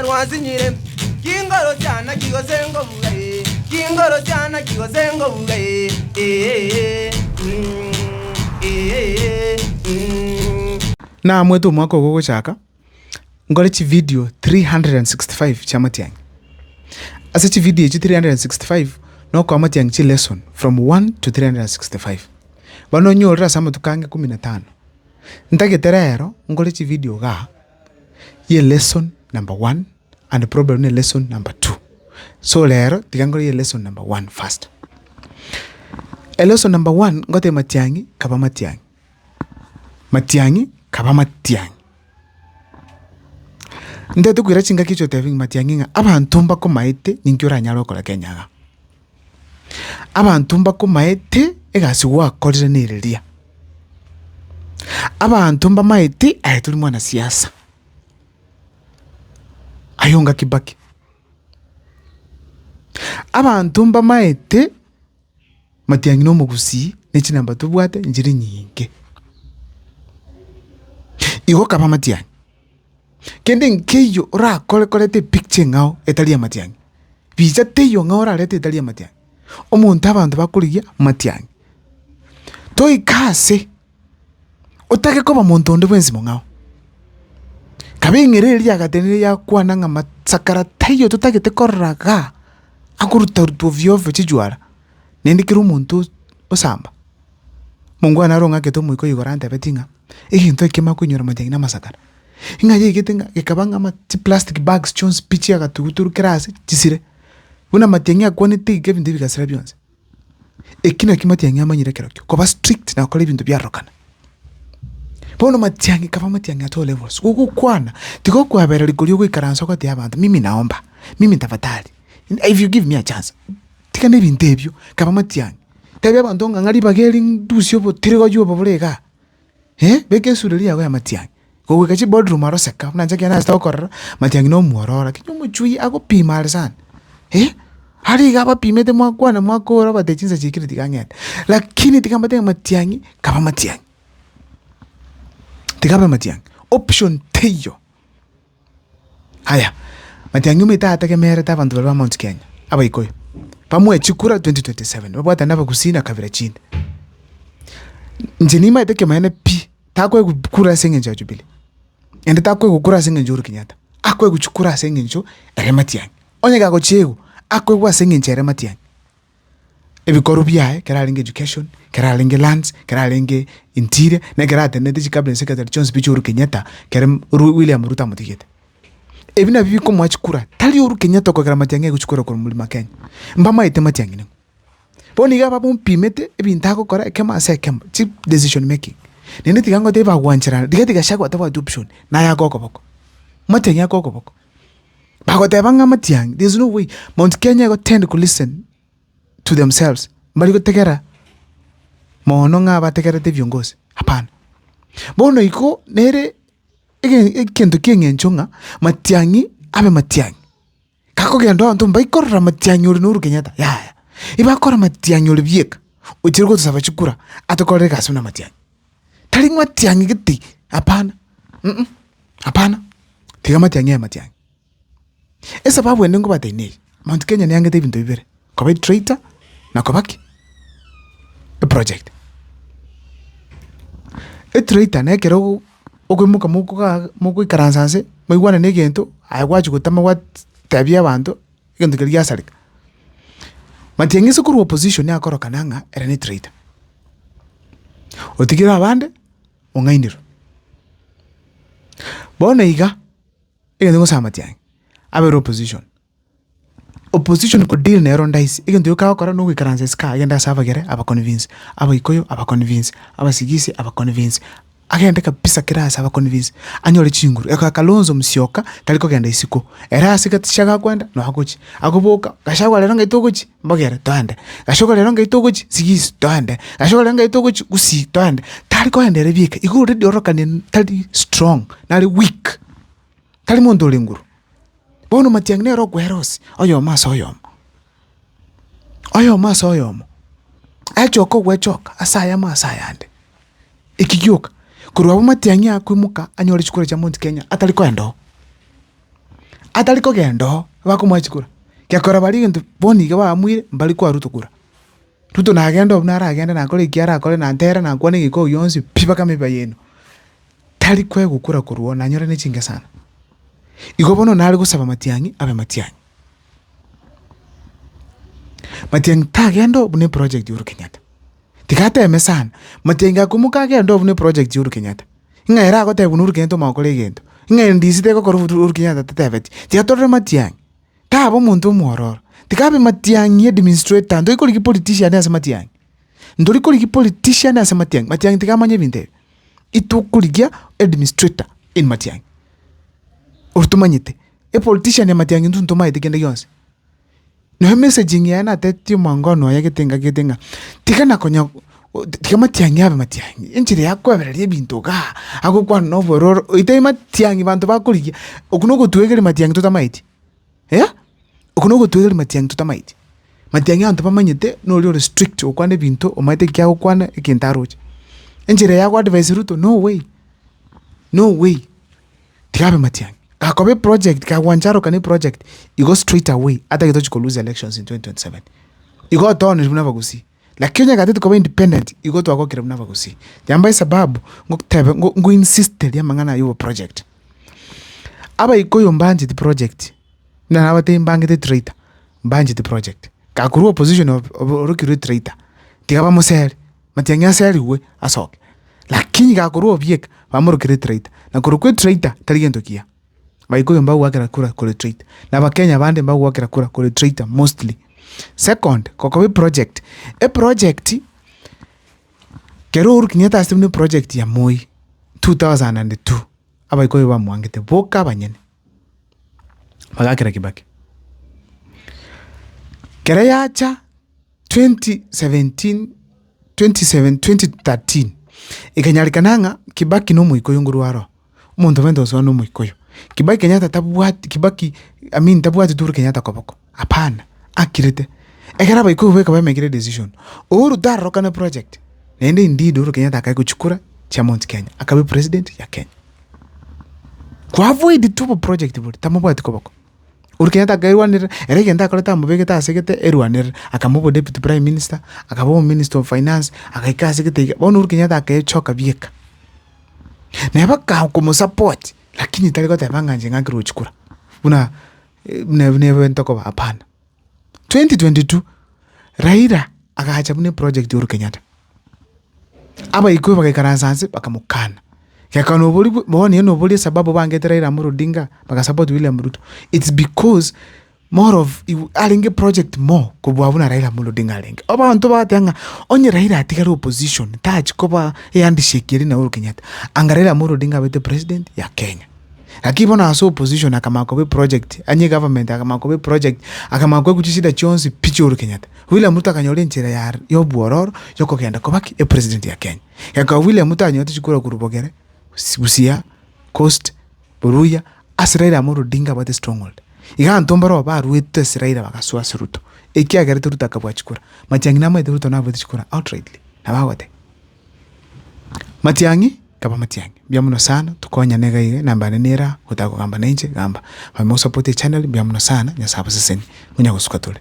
rwasinyire kingoro cyana kigosengo bugaye kingoro cyana kigosengo bugaye na mwetu mwako gogo chaka ngole chi video 365 cha Matiang'i. Asa chi video chi 365 no kwa Matiang'i chi lesson from 1 to 365 bano nyora sama tukange 15 ntage terero ngole chi video ga ye lesson number 1 and probably lesson number 2. So lero tikangole ye lesson number 1 first. Lesson number 1 ngote Matiang'i kaba Matiang'i. Matiang'i kaba Matiang'i. Ndeto kwira chinga kicho teving Matiang'i nga abantumba ko maite ninkyora nyalo kola Kenya. Abantumba ko maite egasi wa kolire nirelia. Abantumba maite ayetuli mwana siasa. Ayonga Kibaki. Abantumba maite Matiang'i no mugusi nechinamba tubwate njiri nyinge. Igo kaba Matiang'i. Kende nkeyo ora kole te picture ngao etalia Matiang'i. Bija teyo ngao ora lete etalia Matiang'i. Omuntu abantu bakuriya Matiang'i. Toi kase. Otake koba muntu onde bwenzimo ngao. Kabengere ya gatenere ya kwana nga matsakara teyo tutake te koraga. Akuruta rutuvyo chijwara. Nendikiru muntu osamba. Mungu anaronga keto muiko yigorante betinga. Ikinto ikema kunyora Matiang'i na masakara. Inga yegetenga gekabanga ma plastic bags chons pichi ya gatuguturu kerase chisire. Una Matiang'i akwone te Kevin David gasira byonse. Ekina Matiang'i amanyire kerokyo. Koba strict na kole bintu byarokana. Bono Matiang'i kava Matiang'i at all levels. Gugu kwana tiko kwabera likolyo kwikaranso kwati abantu. Mimi naomba. Mimi tafadhali. If you give me a chance. Tika ne bintebyo kava Matiang'i. Tebya abantu ngangari bageri ndusyo bo tirigo yo boburega. Beke sureli yawe ya Matiang'i. Gogo kachi boardroom aroseka nanje kana sta okora Matiang'i no muorora kinyo chui ako pima alsan. Hari gaba pimete mwakwana mwakora badechinza chikiri tikangenda. Lakini tikambate Matiang'i kava Matiang'i. Tikaba Matiang'i. Option teyo. Haya. Matiang'i umeta atake mereta abantu balwa Mount Kenya. Aba ikoyo. Pamwe chikura 2027. Babwata naba kusina kavira chini. Njenima iteke maene pi. Takwe kukura senge nja Jubilee. Ende takwe kukura senge nja Uhuru Kenyatta. Akwe kuchukura senge njo ere Matiang'i. Onye kako chego. Akwe kwa senge nja ere Matiang'i. Ebi korupia keralinge education, keralinge lands, keralinge interior, na kerate nete cabinet secretary John Speech Uhuru Kenyatta, kerem William Ruto mutigete. Ebi na bibi ko mwachukura. Tali Uhuru Kenyatta kwa kera Matiang'i kuchukura kwa mulima Kenya. Mbama ite Matiang'i ningo. Boni gaba mpimete ebi ntako kora kema ase kema cheap decision making. Nene tikango te ba wanchira diga shagwa te ba adoption na ya goko boko Matiang'i ya goko boko ba te banga Matiang'i. There's no way Mount Kenya go tend to listen to themselves mbali go tekera mono nga ba tekera te viongozi hapana. Bono iko nere ekento kiengenchonga Matiang'i abe Matiang'i kako gendo antu mbaikora Matiang'i uri Uhuru Kenyatta ya iba kora Matiang'i uri bieka uchirgo tusaba chukura atokore kasuna Matiang'i tali Matiang'i giti hapana. Hapana. Tiga Matiang'i ya Matiang'i. Esa babu endengo batene Mount Kenya niange te bintu bibere koba traitor na kobaki a project a traitor na kero okwemuka muko ikaransanse moigwana ne gento aywaje gutama wat tabia bantu gento kali yasalika Matiang'i sukuru opposition ya koro kananga era ne traitor otigira abande ongainiro bona iga egento ngo sa Matiang'i abe opposition ko deal na ronda isi egento yoka kora no kwikaransa ska agenda sava gere aba convince aba ikoyo aba convince aba sigisi aba convince agenda kabisa kirasa aba convince anyole chinguru eka Kalonzo Musyoka taliko genda isiko era asika tishaka kwenda no hakochi agoboka gashagwa lero ngaitogochi mbagere twande gashagwa lero ngaitogochi sigisi twande gashagwa lero ngaitogochi usi twande taliko enda rebika iko already oroka ni tali strong nali weak tali mondo linguru. Bono Matiang'i nero gwerosi oyo maso oyomo achoko wechoka asaya masaya ande ikigyoka kurwa Matiang'i akwimuka anyore chikore cha Mount Kenya ataliko endo atari ko gendo bakumwachikura kyakora bari into boni ga bamwire mbali kwa Ruto kura Ruto na agenda obnara agenda na kore kiara akore na ntera na kwani giko yonsi piba kamiba yenu tari kwe gukura kuruo na nyore ne chinga sana igobono nari gusaba Matiang'i abe Matiang'i tagenda obune project Uhuru Kenyatta tikateme sana Matiang'i akumuka agenda obune project Uhuru Kenyatta ngaira agote Uhuru Kenyatta makore gento ndisite ko koru Uhuru Kenyatta tetebeti tiatore Matiang'i tabo muntu mwororo tikabe Matiang'i administrator ndo ikoli politician ase Matiang'i ndo ikoli politician ase Matiang'i tikamanye binte itukuligia administrator in Matiang'i urtumanyite politician ya Matiang'i ntuma itikende yonse no messaging yana tetio mangono ya getenga tikana konya tika Matiang'i abe Matiang'i enchire yakwebereria bintu ga agukwa no bororo ite Matiang'i bantu bakuligia okuno gutwegere Matiang'i tutamaiti okuno gutwegere Matiang'i tutamaiti Matiang'i antu bamanyite no uri strict okwane bintu omaite kya okwana ikintaroje enchire yakwa advice Ruto no way tikabe Matiang'i kakobe project ka Wanjaro kani project igo straight away ata gito lose elections in 2027 igo tone bunava gusi lakini nyakati ko independent igo to akokira bunava gusi jamba sababu ngokutebe ngo insist ya mangana yo project aba ikoyo mbanje the project na abate mbange the traitor mbanje the project ka kuru opposition of rukiri traitor tikaba moseri Matiang'i aseri we asoke lakini ka kuru obiek bamurukiri traitor na kuru kwe traitor taligento kia baikoyo mbagu wakira kura kule traitor na bakenya bande mbagu wakira kura kule traitor mostly. Second kokobe project kero Uhuru Kenyatta astemne project ya Moi 2002 abaikoyo bamwangete boka banyene bagakira Kibaki kera yacha 2013 ikanyarikananga Kibaki no muikoyo ngurwaro umuntu bendo so no muikoyo Kibaki Kenyatta tabuati Uhuru Kenyatta koboko apana akirete ekera baiko weka bamekire decision Uhuru daroka na project nende indeed Uhuru Kenyatta akaikuchukura cha Mount Kenya akabe president ya Kenya kwa avoid tupo project buri tamubwati koboko Uhuru Kenyatta akairwanira eregenda akoleta mubegeta asegete erwanira akamubo deputy prime minister akabo minister of finance akaikasegete bono Uhuru Kenyatta akaichoka bieka neba ka support lakini taliko tabanganje ngakiro uchukura una nebe ntoko hapana 2022 Raila akaacha bune project Uhuru Kenyatta aba ikuwe bakikaransanse bakamukana yakano boli bone no boli sababu bangete Raila Amolo Odinga bakasupport William Ruto it's because more of alinge project more kubwabuna Raila Amolo Odinga alinge abantu batanga onye Raila atikara opposition touch koba yandishekiri na Uhuru Kenyatta anga Raila Amolo Odinga bete president ya Kenya akibona aso opposition akamakobe project anye government akamakobe project akamakwe kuchishida chonsi pichi Uhuru Kenyatta William Ruto akanyole nchera ya yobwororo yoko kenda kobaki president ya Kenya yaka William Ruto anyote chikura kurubogere Busia Coast Buruya Raila Amolo Odinga bate stronghold iga ntombaro baruete Raila bakaswa Ruto ekia garete Ruto akabwachikura Matiang'i na maite Ruto na bate chikura outrightly na bagote Matiang'i kaba Matiang'i byamuno sana tukonya nega ige namba nera utako gamba nenje gamba bamusupport channel byamuno sana nyasaba seseni munya gusukatule